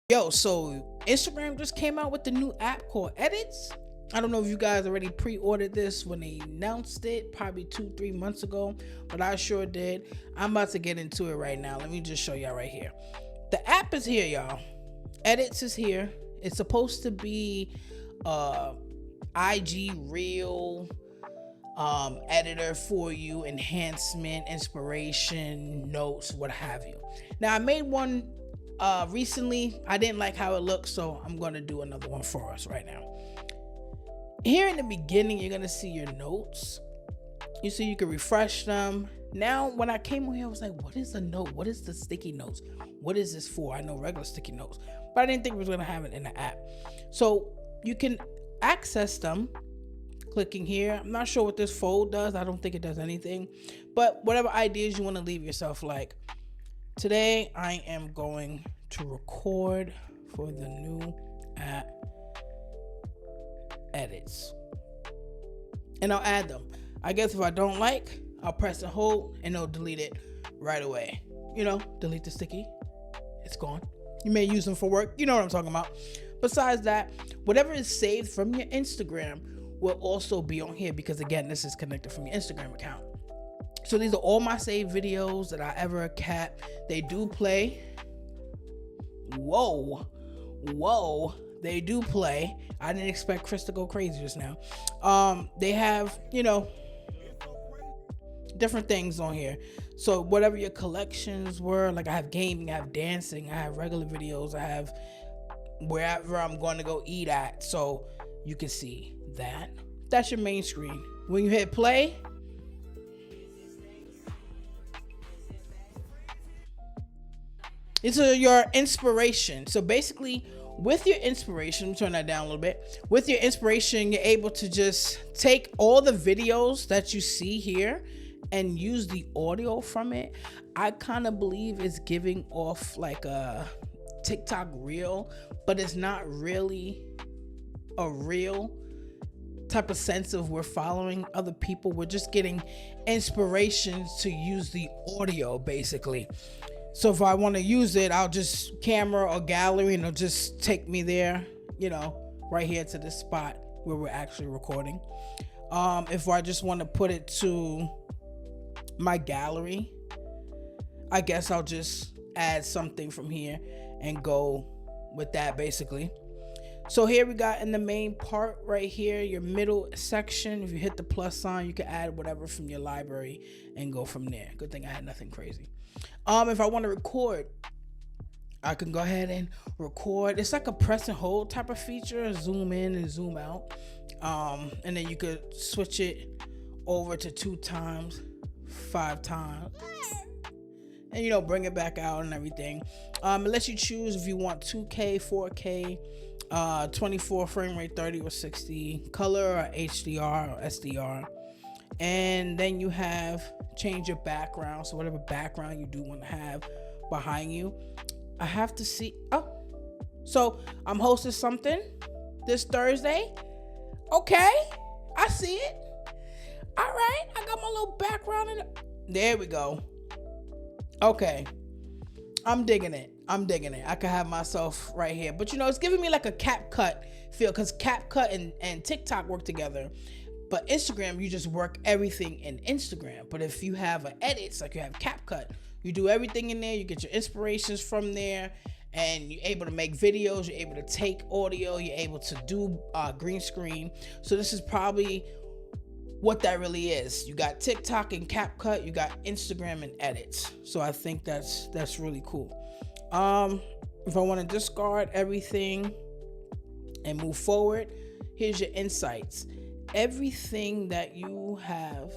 Yo, so Instagram just came out with the new app called Edits. I don't know if you guys already pre-ordered this when they announced it, probably 2-3 months ago, but I sure did. I'm about to get into it right now. Let me just show y'all right here. The app is here, y'all. Edits is here. It's supposed to be IG reel editor for you, enhancement, inspiration, notes, what have you. Now I made one recently. I didn't like how it looked, so I'm gonna do another one for us right now. Here in the beginning, you're gonna see your notes. You see, you can refresh them. Now, when I came over here, I was like, what is a note? What is the sticky notes? What is this for? I know regular sticky notes, but I didn't think we was gonna have it in the app. So you can access them clicking here. I'm not sure what this fold does. I don't think it does anything, but whatever ideas you want to leave yourself, like today I am going to record for the new app Edits, and I'll add them. I guess if I don't like, I'll press and hold and it'll delete it right away. Delete the sticky, it's gone. You may use them for work, you know what I'm talking about. Besides that, whatever is saved from your Instagram will also be on here, because again, this is connected from your Instagram account. So these are all my saved videos that I ever kept. They do play. Whoa, they do play. I didn't expect Chris to go crazy just now. They have, different things on here. So whatever your collections were, like I have gaming, I have dancing, I have regular videos, I have wherever I'm going to go eat at. So you can see that. That's your main screen. When you hit play, it's your inspiration. So basically, with your inspiration, turn that down a little bit. With your inspiration, you're able to just take all the videos that you see here and use the audio from it. I kind of believe it's giving off like a TikTok reel, but it's not really a real type of sense of we're following other people. We're just getting inspirations to use the audio, basically. So if I want to use it, I'll just camera or gallery and it'll just take me there, right here to this spot where we're actually recording. If I just want to put it to my gallery, I guess I'll just add something from here and go with that, basically. So here we got in the main part right here, your middle section. If you hit the plus sign, you can add whatever from your library and go from there. Good thing I had nothing crazy. If I want to record, I can go ahead and record. It's like a press and hold type of feature, zoom in and zoom out. And then you could switch it over to 2 times, 5 times, and bring it back out and everything. It lets you choose if you want 2K, 4K, 24 frame rate, 30 or 60, color or HDR or SDR. And then you have change your background. So whatever background you do want to have behind you. I have to see. So I'm hosting something this Thursday. Okay, I see it. All right, I got my little background in it. There we go. Okay, I'm digging it. I could have myself right here. But it's giving me like a CapCut feel, because CapCut and TikTok work together. But Instagram, you just work everything in Instagram. But if you have an edits, like you have CapCut, you do everything in there. You get your inspirations from there, and you're able to make videos. You're able to take audio. You're able to do green screen. So this is probably what that really is. You got TikTok and CapCut. You got Instagram and edits. So I think that's really cool. If I want to discard everything and move forward, here's your insights. Everything that you have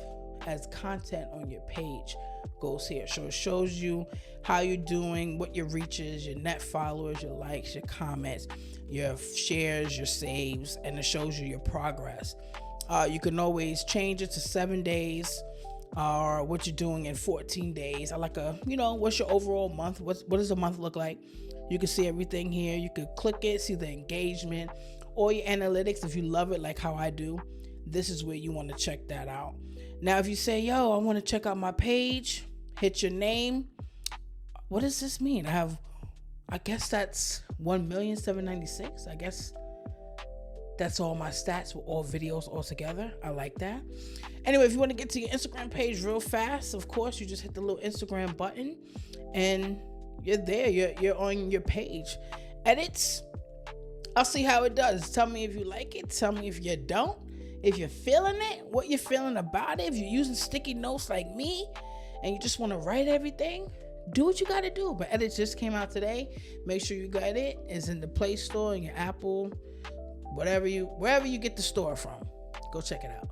as content on your page goes here. So it shows you how you're doing, what your reach is, your net followers, your likes, your comments, your shares, your saves, and it shows you your progress. You can always change it to 7 days, or what you're doing in 14 days. I like what's your overall month? What does a month look like? You can see everything here. You could click it, see the engagement, or your analytics. If you love it like how I do, this is where you want to check that out. Now, if you say, I want to check out my page, hit your name. What does this mean? I have I guess that's 1,796,000. I guess that's all my stats with all videos all together. I like that. Anyway, if you want to get to your Instagram page real fast, of course, you just hit the little Instagram button and you're there. You're on your page. Edits, I'll see how it does. Tell me if you like it. Tell me if you don't. If you're feeling it, what you're feeling about it. If you're using sticky notes like me and you just want to write everything, do what you got to do. But edits just came out today. Make sure you got it. It's in the Play Store and your Apple, wherever you get the store from. Go check it out.